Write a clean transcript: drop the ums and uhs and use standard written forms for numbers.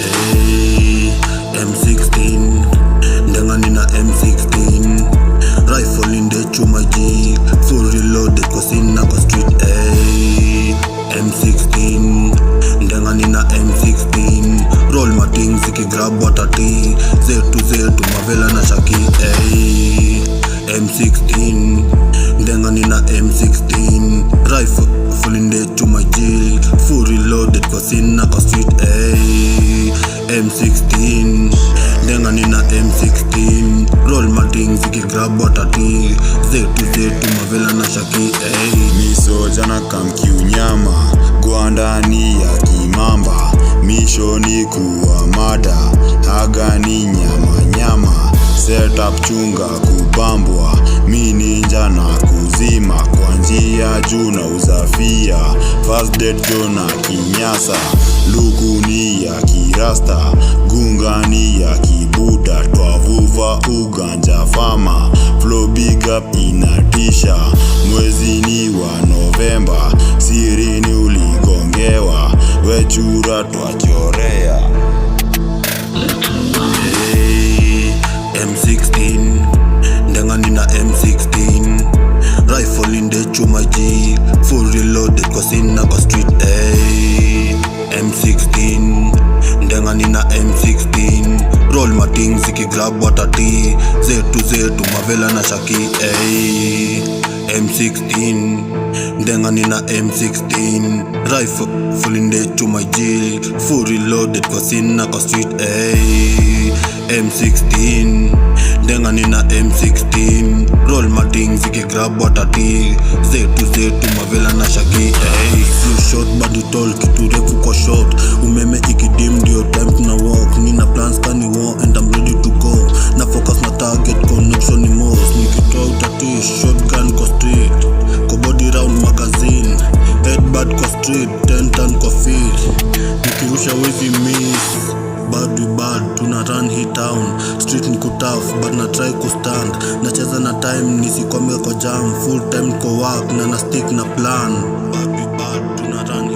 Hey, M16 ndenga nina M16 rifle in the chuma jig full reloaded kwa sina kwa street. Hey, M16 ndenga nina M16 roll my things grab watati zetu mavela na shaki. Hey, M16 ndenga nina M16 rifle full in the chuma jig full reloaded kwa sina kwa street. Hey, M16 ndenga nina M16 roll my things grab watati zetu mavela na shaki. Hey, misoja na kamkiunyama gwandani ya kimamba misho ni kuwa mada haga ni nyama setup chunga kubambwa mininja na kuzima kwa njia juu na uzafia first date jona kinyasa luku ni ya kirasta gungani ya kibuda twavuva uganja fama flow big up inatisha mwezi ni wa Novemba sirini uligongewa wechura twachorea. Hey, M16 ndenga nina M16 rifle in the chuma jig full reloaded kwa sina kwa street. Hey, M16 ndenga nina M16 roll my things grab watati zetu mavela na shaki. Hey, M16 ndenga nina M16 rifle full in the chuma jig full reloaded kwa sina kwa street. Hey, M16 ndenga nina M16 roll my things grab watati zetu mavela na shaki. Hey, few shot body tall kitu refu kwa shot umeme ikidim ndio time tuna walk nina plans kani war and I'm ready to go na focus na target connection ni most nikitoa utati shotgun kwa street kwa body round magazine headbutt kwa street 10 ton kwa field nikirusha wezi miss bad we bad tuna run hit town street niko tough but na try ku stand nacheza na time nisikwame kwa jam full time kwa work na stick na plan bad we bad tuna run